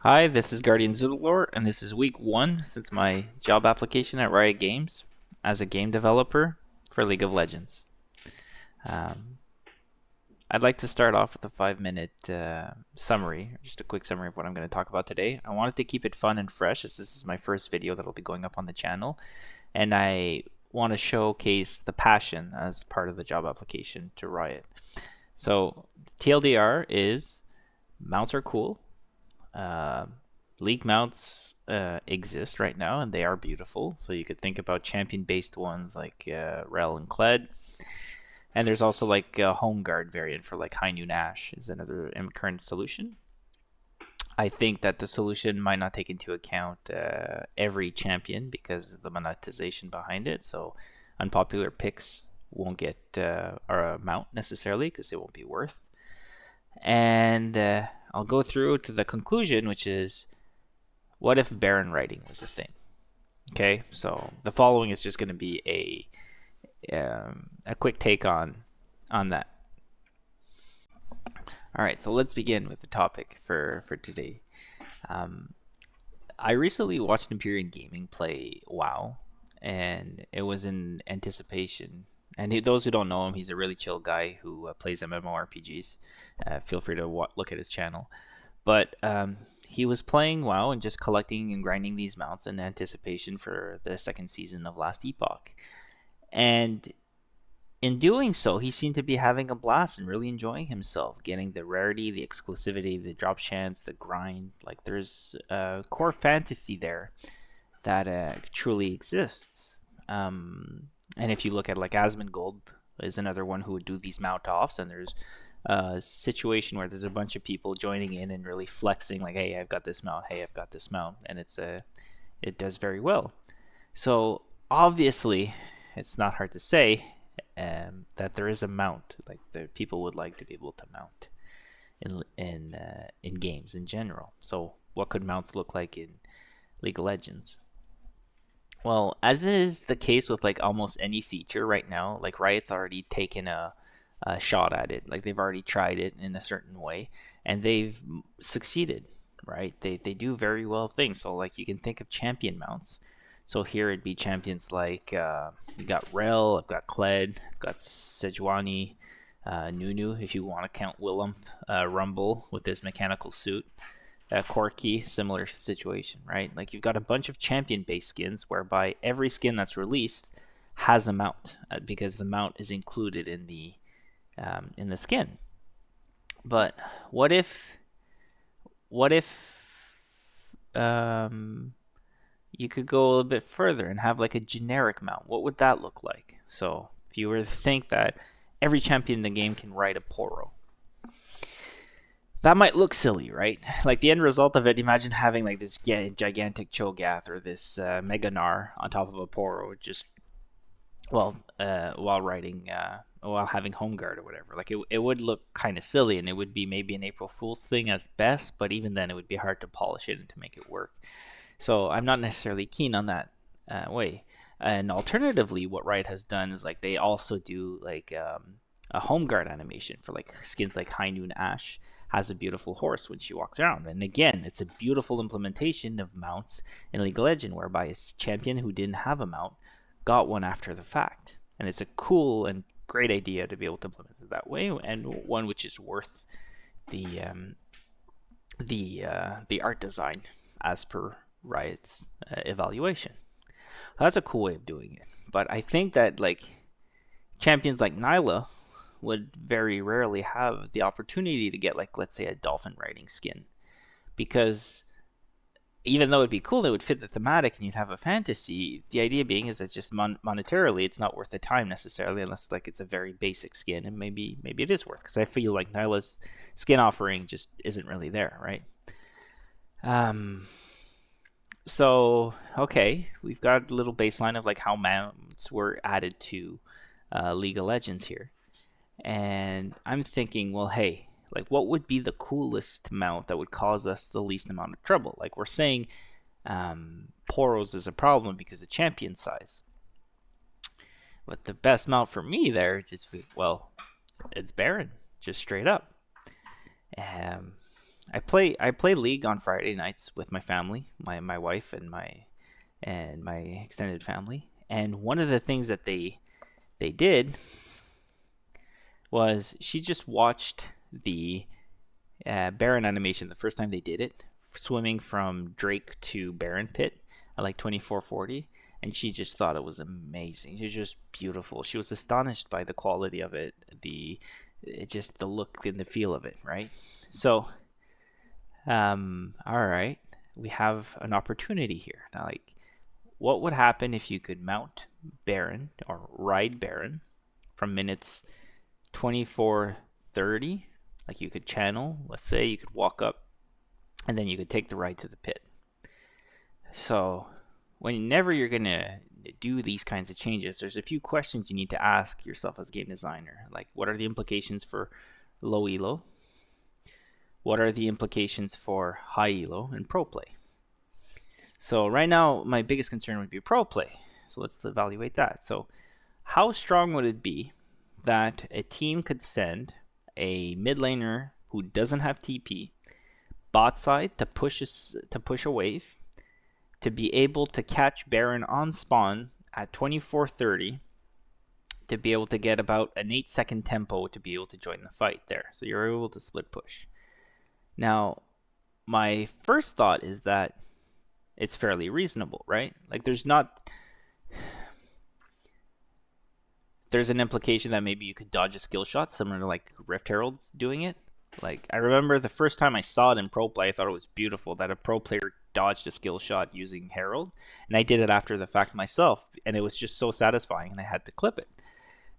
Hi, this is Guardian Zoodlore, and this is week one since my job application at Riot Games as a game developer for League of Legends. Um, I'd like to start off with a 5 minute summary, just a quick summary of what I'm going to talk about today. I wanted to keep it fun and fresh as this is my first video that'll be going up on the channel, and I want to showcase the passion as part of the job application to Riot. So, TLDR is mounts are cool. Uh, League mounts exist right now, and they are beautiful. So you could think about champion-based ones like Rel and Kled. And there's also like a home guard variant for like High Noon Ash is another current solution. I think that the solution might not take into account every champion because of the monetization behind it. So unpopular picks won't get our mount necessarily because it won't be worth. And I'll go through to the conclusion, which is what if Baron writing was a thing? Okay, so the following is just going to be a quick take on that. All right, so let's begin with the topic for today. I recently watched Empyrean Gaming play WoW, and it was in anticipation. And those who don't know him, he's a really chill guy who plays MMORPGs. Feel free to look at his channel. But he was playing WoW and just collecting and grinding these mounts in anticipation for the second season of Last Epoch. And in doing so, he seemed to be having a blast and really enjoying himself, getting the rarity, the exclusivity, the drop chance, the grind. Like there's a core fantasy there that truly exists. And if you look at like Asmongold is another one who would do these mount offs, and there's a situation where there's a bunch of people joining in and really flexing, like, hey, I've got this mount, hey, I've got this mount, and it does very well. So obviously, it's not hard to say that there is a mount like the people would like to be able to mount in games in general. So what could mounts look like in League of Legends? Well, as is the case with like almost any feature right now, like Riot's already taken a shot at it. Like they've already tried it in a certain way, and they've succeeded. Right? They do very well things. So like you can think of champion mounts. So here it'd be champions like you got Rel, I've got Kled, I've got Sejuani, Nunu. If you want to count Willem, Rumble with his mechanical suit. Corki, similar situation, right? Like you've got a bunch of champion-based skins whereby every skin that's released has a mount because the mount is included in the skin. But what if you could go a little bit further and have like a generic mount? What would that look like? So if you were to think that every champion in the game can ride a Poro, that might look silly, right? Like the end result of it, imagine having like this gigantic Cho'Gath or this Mega Gnar on top of a Poro, just while riding, while having Home Guard or whatever. Like it would look kind of silly, and it would be maybe an April Fool's thing as best, but even then, it would be hard to polish it and to make it work. So I'm not necessarily keen on that way. And alternatively, what Riot has done is like they also do like a Home Guard animation for like skins like High Noon Ash has a beautiful horse when she walks around. And again, it's a beautiful implementation of mounts in League of Legends, whereby a champion who didn't have a mount got one after the fact. And it's a cool and great idea to be able to implement it that way, and one which is worth the the art design as per Riot's evaluation. That's a cool way of doing it. But I think that like champions like Nyla would very rarely have the opportunity to get like let's say a dolphin riding skin, because even though it'd be cool, it would fit the thematic and you'd have a fantasy. The idea being is that just monetarily, it's not worth the time necessarily, unless like it's a very basic skin, and maybe it is worth, because I feel like Nyla's skin offering just isn't really there, right? Um. So okay, we've got a little baseline of like how mounts were added to League of Legends here. And I'm thinking, well, hey, like what would be the coolest mount that would cause us the least amount of trouble? Like we're saying, Poros is a problem because of champion size. But the best mount for me there, just well, it's Baron, just straight up. Um, I play League on Friday nights with my family, my wife and my extended family. And one of the things that they did was she just watched the Baron animation the first time they did it, swimming from Drake to Baron Pit at like 2440, and she just thought it was amazing. It was just beautiful. She was astonished by the quality of it, just the look and the feel of it, right? So, all right, we have an opportunity here now. Like, what would happen if you could mount Baron or ride Baron from minutes 24:30? Like you could channel, let's say you could walk up and then you could take the ride to the pit. So whenever you're going to do these kinds of changes, there's a few questions you need to ask yourself as a game designer. Like, what are the implications for low elo? What are the implications for high elo and pro play? So right now, my biggest concern would be pro play. So let's evaluate that. So how strong would it be that a team could send a mid laner who doesn't have TP bot side to push a wave, to be able to catch Baron on spawn at 24:30, to be able to get about an 8-second tempo to be able to join the fight there. So you're able to split push. Now, my first thought is that it's fairly reasonable, right? Like there's an implication that maybe you could dodge a skill shot similar to like Rift Herald's doing it. Like I remember the first time I saw it in pro play, I thought it was beautiful that a pro player dodged a skill shot using Herald, and I did it after the fact myself, and it was just so satisfying, and I had to clip it.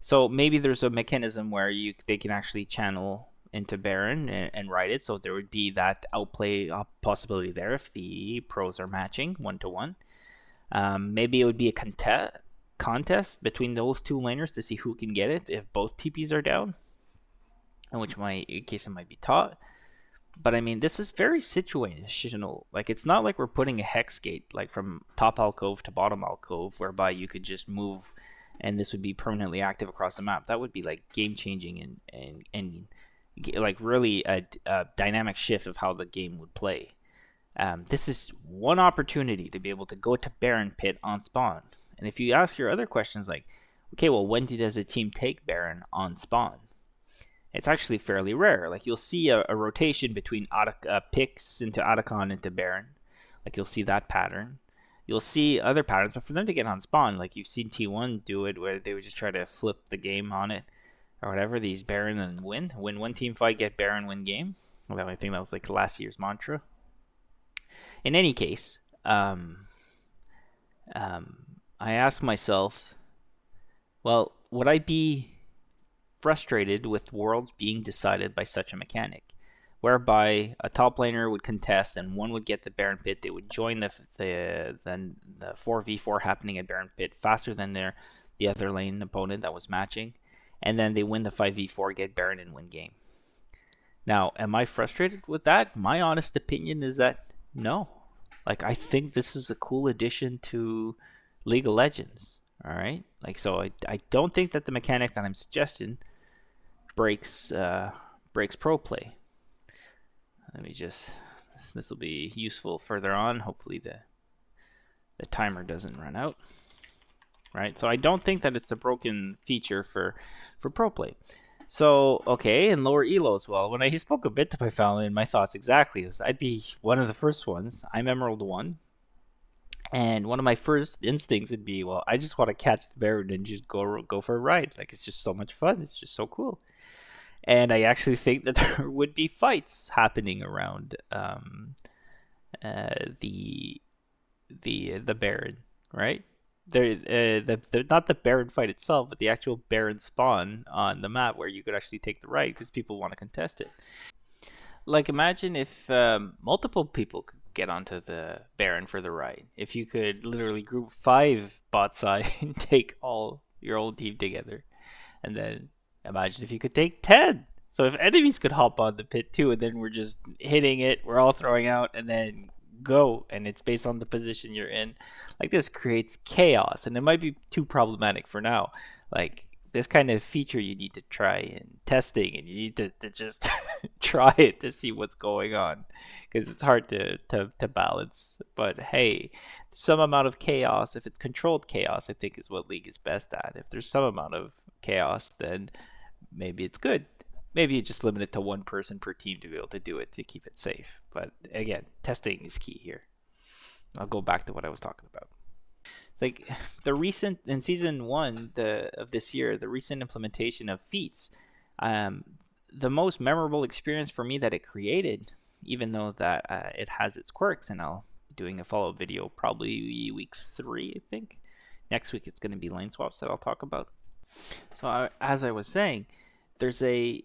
So maybe there's a mechanism where they can actually channel into Baron and ride it, so there would be that outplay possibility there if the pros are matching 1-to-1. Maybe it would be a contest between those two laners to see who can get it if both TPs are down, in which case it might be taught. But I mean, this is very situational. Like it's not like we're putting a hex gate like from top alcove to bottom alcove, whereby you could just move and this would be permanently active across the map. That would be like game changing and like really a dynamic shift of how the game would play. This is one opportunity to be able to go to Baron Pit on spawn. And if you ask your other questions like, okay, well, when does a team take Baron on spawn? It's actually fairly rare. Like you'll see a rotation between picks into Otacon into Baron. Like you'll see that pattern. You'll see other patterns, but for them to get on spawn, like you've seen T1 do it, where they would just try to flip the game on it or whatever. These Baron and win one team fight, get Baron, win game. Well, I think that was like last year's mantra. In any case, I ask myself, well, would I be frustrated with worlds being decided by such a mechanic, whereby a top laner would contest and one would get the Baron Pit, they would join the 4v4 happening at Baron Pit faster than the other lane opponent that was matching, and then they win the 5v4, get Baron, and win game. Now, am I frustrated with that? My honest opinion is that no. Like, I think this is a cool addition to League of Legends. All right, like so, I don't think that the mechanic that I'm suggesting breaks pro play. Let me just, this will be useful further on. Hopefully the timer doesn't run out. Right, so I don't think that it's a broken feature for pro play. So okay, and lower elos. Well, when I spoke a bit to my family, and my thoughts exactly was I'd be one of the first ones. I'm Emerald 1. And one of my first instincts would be, well, I just want to catch the Baron and just go for a ride. Like, it's just so much fun. It's just so cool. And I actually think that there would be fights happening around the Baron, right? They're not the Baron fight itself, but the actual Baron spawn on the map where you could actually take the ride because people want to contest it. Like, imagine if multiple people could get onto the Baron for the ride. If you could literally group 5 bot side and take all your old team together. And then imagine if you could take 10. So if enemies could hop on the pit too, and then we're just hitting it, we're all throwing out, and then go. And it's based on the position you're in. Like, this creates chaos. And it might be too problematic for now. Like, this kind of feature you need to try in testing, and you need to just try it to see what's going on, because it's hard to balance. But hey, some amount of chaos, if it's controlled chaos, I think is what League is best at. If there's some amount of chaos, then maybe it's good. Maybe you just limit it to one person per team to be able to do it to keep it safe. But again, testing is key here. I'll go back to what I was talking about. It's like the recent in season 1 of this year, the recent implementation of feats. The most memorable experience for me that it created, even though that it has its quirks, and I'll be doing a follow-up video probably week 3, I think. Next week it's going to be lane swaps that I'll talk about. So as I was saying, there's a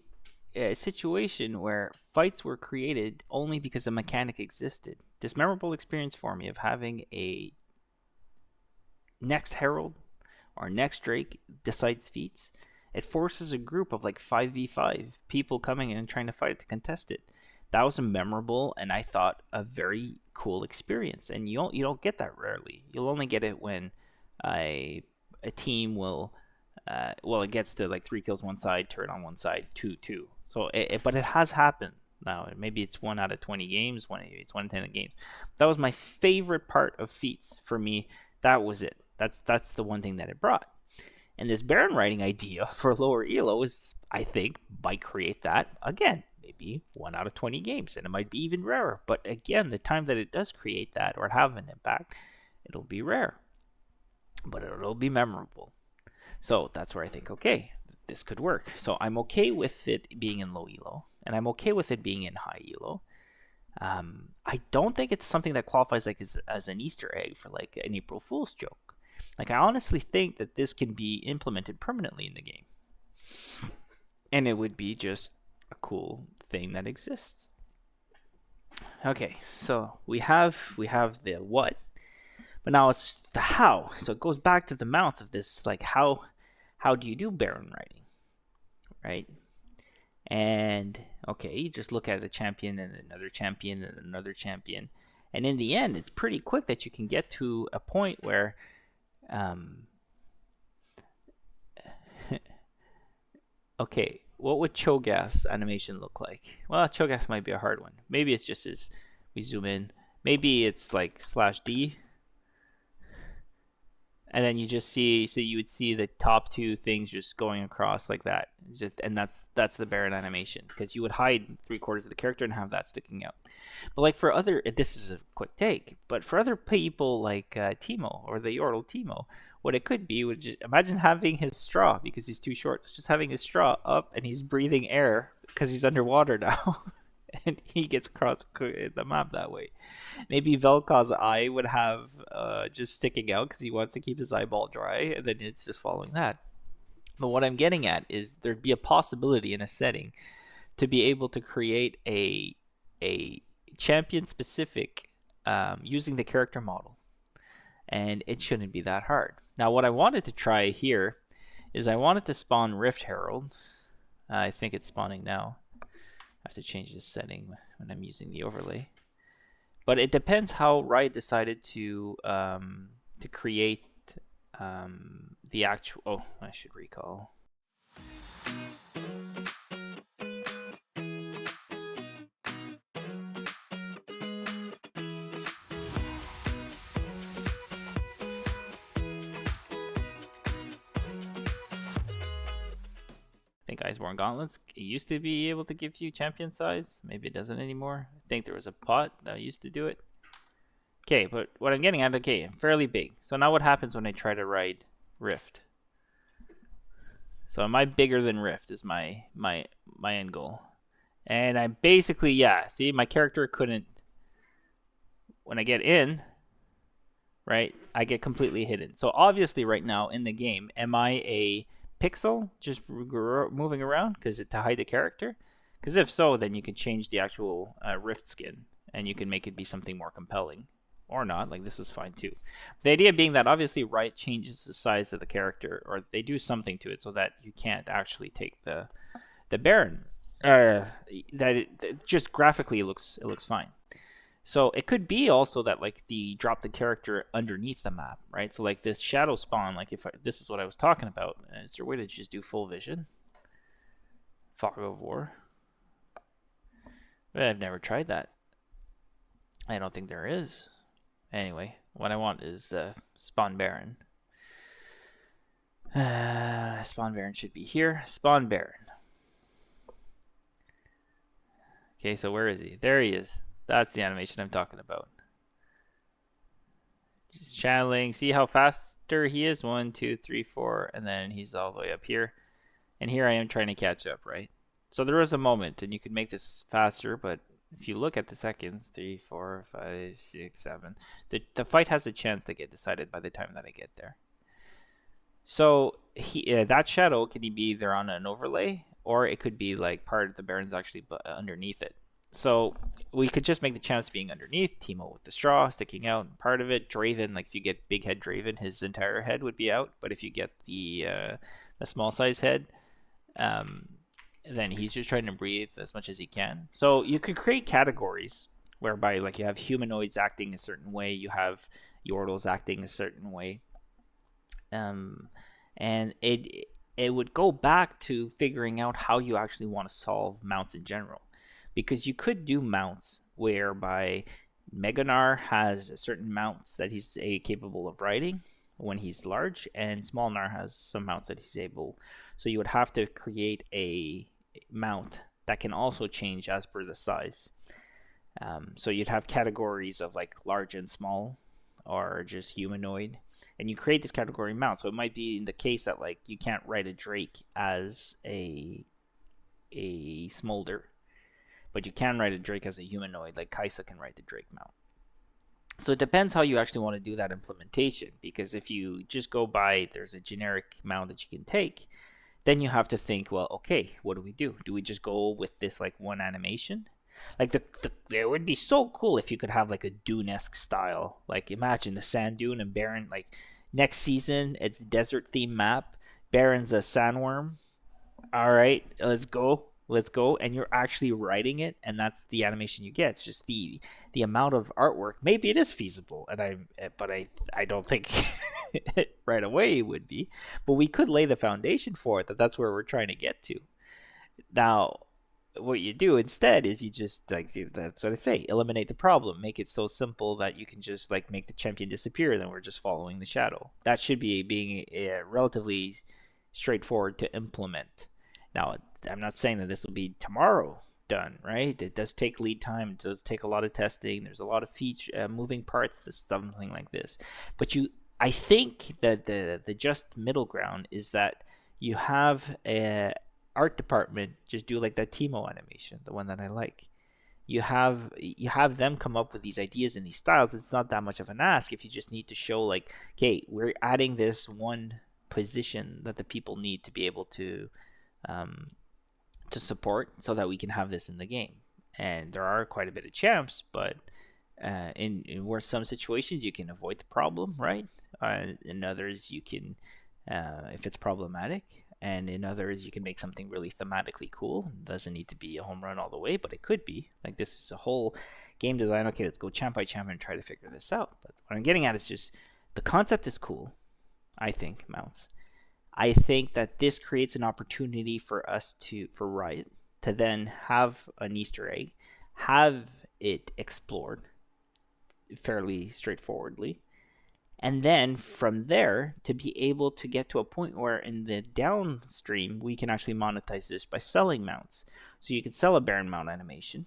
situation where fights were created only because a mechanic existed. This memorable experience for me of having a next Herald or next Drake decides feats, it forces a group of like 5v5 people coming in and trying to fight it to contest it. That was a memorable, and I thought a very cool experience, and you don't get that rarely. You'll only get it when a team will it gets to like 3 kills one side, turret on one side, 2-2. So but it has happened now. Maybe it's 1 out of 20 games, it's 1 in 10 games. That was my favorite part of feats for me. That was it. That's the one thing that it brought. And this Baron riding idea for lower elo is, I think, might create that again. Maybe 1 out of 20 games, and it might be even rarer. But again, the time that it does create that or have an impact, it'll be rare, but it'll be memorable. So that's where I think, okay, this could work. So I'm okay with it being in low elo, and I'm okay with it being in high elo. I don't think it's something that qualifies like as an Easter egg for like an April Fool's joke. Like, I honestly think that this can be implemented permanently in the game, and it would be just a cool thing that exists. Okay, so we have the what, but now it's the how. So it goes back to the mounts of this, like how do you do Baron riding, right? And okay, you just look at a champion and another champion and another champion, and in the end, it's pretty quick that you can get to a point where okay, what would Cho'Gath's animation look like? Well, Cho'Gath might be a hard one. Maybe it's just as we zoom in. Maybe it's like /D, and then you just see, so you would see the top 2 things just going across like that. And that's the Baron animation, because you would hide 3/4 of the character and have that sticking out. But like for other, this is a quick take, but for other people like Teemo or the Yordle Teemo, what it could be would just imagine having his straw, because he's too short, just having his straw up and he's breathing air because he's underwater now. And he gets across the map that way. Maybe Vel'Koz's eye would have just sticking out because he wants to keep his eyeball dry, and then it's just following that. But what I'm getting at is there'd be a possibility in a setting to be able to create a champion specific using the character model, and it shouldn't be that hard. Now, what I wanted to try here is I wanted to spawn Rift Herald. I think it's spawning now. I have to change this setting when I'm using the overlay. But it depends how Riot decided to create the actual. Oh, I should recall. I think Iceborne Gauntlets, it used to be able to give you champion size. Maybe it doesn't anymore. I think there was a pot that used to do it. Okay, but what I'm getting at, okay, I'm fairly big. So now what happens when I try to ride Rift? So am I bigger than Rift is my end goal. And I'm basically, yeah, see, my character couldn't, when I get in, right, I get completely hidden. So obviously right now in the game, am I a pixel just moving around to hide the character? Because if so, then you can change the actual Rift skin and you can make it be something more compelling, or not. Like, this is fine too. The idea being that obviously Riot changes the size of the character, or they do something to it so that you can't actually take the Baron. That it just graphically it looks fine. So it could be also that like the drop the character underneath the map, right? So like this shadow spawn, like if this is what I was talking about, is there a way to just do full vision? Fog of War. I've never tried that. I don't think there is. Anyway, what I want is Spawn Baron. Spawn Baron should be here. Spawn Baron. Okay, so where is he? There he is. That's the animation I'm talking about. Just channeling. See how faster he is? 1, 2, 3, 4, and then he's all the way up here. And here I am trying to catch up, right? So there was a moment, and you could make this faster, but if you look at the seconds, 3, 4, 5, 6, 7, the fight has a chance to get decided by the time that I get there. So that shadow can be either on an overlay, or it could be like part of the Baron's actually underneath it. So we could just make the champs being underneath, Teemo with the straw sticking out, part of it. Draven, like if you get big head Draven, his entire head would be out. But if you get the small size head, then he's just trying to breathe as much as he can. So you could create categories whereby like you have humanoids acting a certain way, you have Yordles acting a certain way, and it would go back to figuring out how you actually want to solve mounts in general, because you could do mounts whereby Mega Gnar has certain mounts that he's capable of riding when he's large, and Small Gnar has some mounts that he's able. So you would have to create a mount that can also change as per the size. So you'd have categories of like large and small, or just humanoid, and you create this category mount. So it might be in the case that like you can't ride a Drake as a Smolder, but you can ride a Drake as a humanoid. Like Kai'Sa can ride the Drake mount. So it depends how you actually want to do that implementation, because if you just go by there's a generic mount that you can take, then you have to think, well, okay, what do we do? Do we just go with this like one animation? Like it would be so cool if you could have like a Dune-esque style. Like imagine the Sand Dune and Baron. Like next season, it's desert theme map. Baron's a sandworm. All right, let's go. And you're actually writing it, and that's the animation you get. It's just the amount of artwork. Maybe it is feasible, and I don't think right away it would be, but we could lay the foundation for it. That's where we're trying to get to. Now, what you do instead is you just like, that's what I say, eliminate the problem, make it so simple that you can just like make the champion disappear, and then we're just following the shadow. That should be being relatively straightforward to implement. Now, I'm not saying that this will be tomorrow done, right? It does take lead time. It does take a lot of testing. There's a lot of feature moving parts to something like this. But I think that the just middle ground is that you have a art department just do like that Teemo animation, the one that I like. You have them come up with these ideas and these styles. It's not that much of an ask if you just need to show like, okay, we're adding this one position that the people need to be able to support, so that we can have this in the game. And there are quite a bit of champs, but in where some situations you can avoid the problem, right? In others you can, if it's problematic, and in others you can make something really thematically cool. It doesn't need to be a home run all the way, but it could be. Like this is a whole game design. Okay, let's go champ by champ and try to figure this out. But what I'm getting at is just the concept is cool. I think mounts. I think that this creates an opportunity for us for Riot to then have an Easter egg, have it explored fairly straightforwardly, and then from there to be able to get to a point where in the downstream we can actually monetize this by selling mounts. So you could sell a Baron mount animation.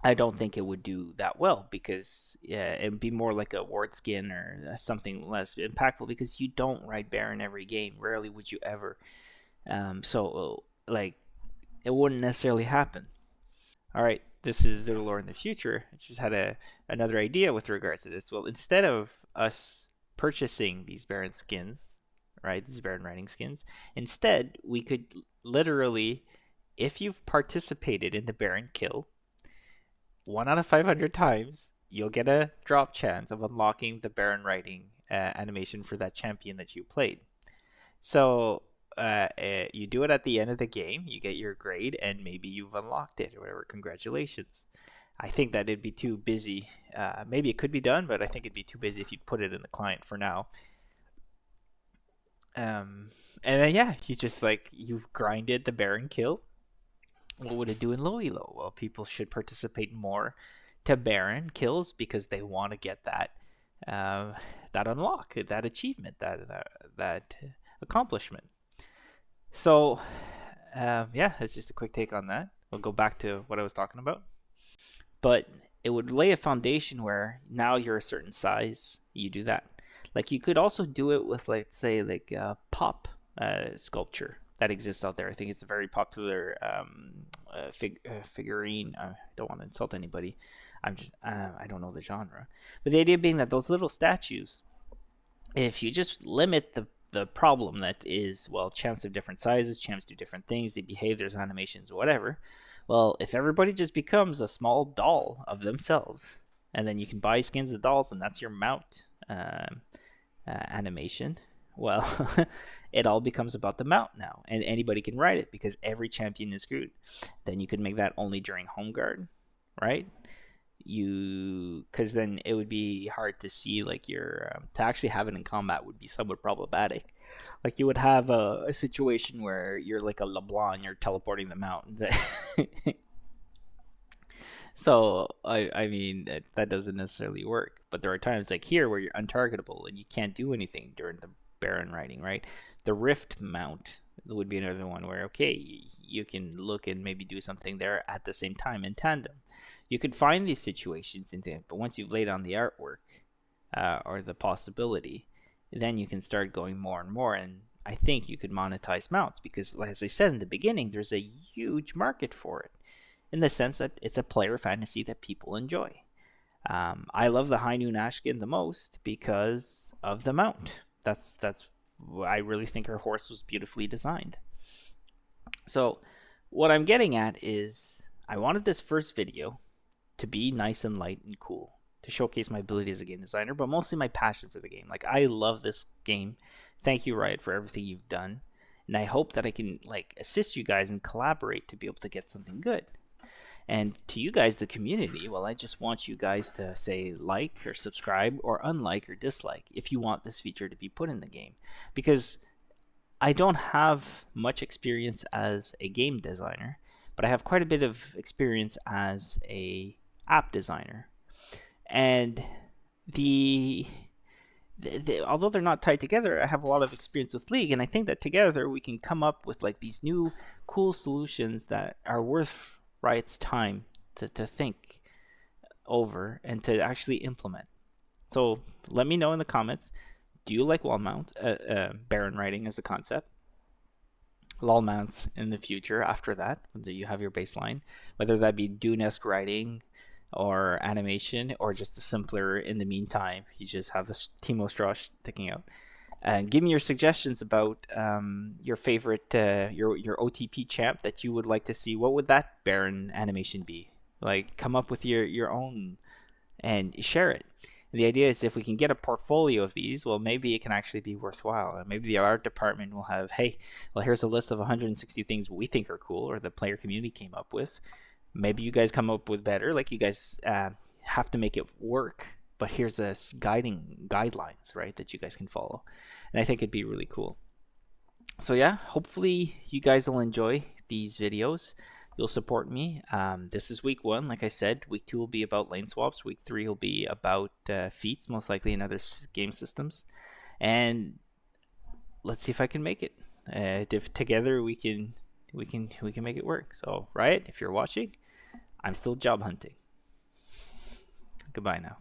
I don't think it would do that well, because it would be more like a ward skin or something less impactful, because you don't ride Baron every game. Rarely would you ever. So like it wouldn't necessarily happen. All right, this is Zerlore in the future. I just had another idea with regards to this. Well, instead of us purchasing these Baron skins, right, these Baron riding skins, instead we could literally, if you've participated in the Baron kill 1 out of 500 times, you'll get a drop chance of unlocking the Baron riding animation for that champion that you played. So you do it at the end of the game, you get your grade, and maybe you've unlocked it or whatever. Congratulations. I think that it'd be too busy. Maybe it could be done, but I think it'd be too busy if you put it in the client for now. And then yeah, you just like you've grinded the Baron kill. What would it do in low elo? Well, people should participate more to Baron kills because they want to get that unlock, that achievement, that accomplishment. So yeah, that's just a quick take on that. We'll go back to what I was talking about. But it would lay a foundation where now you're a certain size, you do that. Like you could also do it with, like, say, like pop sculpture that exists out there. I think it's a very popular figurine. I don't want to insult anybody. I don't know the genre, but the idea being that those little statues, if you just limit the problem that is, well, champs of different sizes, champs do different things, they behave, there's animations, whatever. Well, if everybody just becomes a small doll of themselves, and then you can buy skins of dolls, and that's your mount animation, well, it all becomes about the mount now, and anybody can ride it because every champion is screwed. Then you could make that only during home guard, right? Because then it would be hard to see, like, your to actually have it in combat would be somewhat problematic. Like you would have a situation where you're like a LeBlanc and you're teleporting the mountains. So I mean that doesn't necessarily work, but there are times like here where you're untargetable and you can't do anything during the Baron riding, right? The Rift mount would be another one where, okay, you can look and maybe do something there at the same time in tandem. You could find these situations in there, but once you've laid on the artwork or the possibility, then you can start going more and more. And I think you could monetize mounts because, like, as I said in the beginning, there's a huge market for it in the sense that it's a player fantasy that people enjoy. I love the High Noon Ashkin the most because of the mount. That's I really think her horse was beautifully designed. So what I'm getting at is I wanted this first video to be nice and light and cool, to showcase my ability as a game designer, but mostly my passion for the game. Like, I love this game. Thank you, Riot, for everything you've done. And I hope that I can, like, assist you guys and collaborate to be able to get something good. And to you guys, the community, well, I just want you guys to say like or subscribe or unlike or dislike if you want this feature to be put in the game. Because I don't have much experience as a game designer, but I have quite a bit of experience as a app designer. And although they're not tied together, I have a lot of experience with League, and I think that together we can come up with like these new cool solutions that are worth Riot's time to think over and to actually implement. So let me know in the comments, do you like wall mount, Baron riding as a concept? Lol mounts in the future after that, when you have your baseline, whether that be Dune-esque riding or animation or just a simpler in the meantime, you just have the Teemo straw sticking out. Give me your suggestions about your favorite, your OTP champ that you would like to see. What would that Baron animation be? Like, come up with your own and share it. The idea is if we can get a portfolio of these, well, maybe it can actually be worthwhile. Maybe the art department will have, hey, well, here's a list of 160 things we think are cool or the player community came up with. Maybe you guys come up with better. Like, you guys have to make it work. But here's a guidelines, right, that you guys can follow. And I think it'd be really cool. So yeah, hopefully you guys will enjoy these videos. You'll support me. This is week 1. Like I said, week 2 will be about lane swaps. Week 3 will be about feats, most likely in other game systems. And let's see if I can make it. If together we can make it work. So Riot, if you're watching, I'm still job hunting. Goodbye now.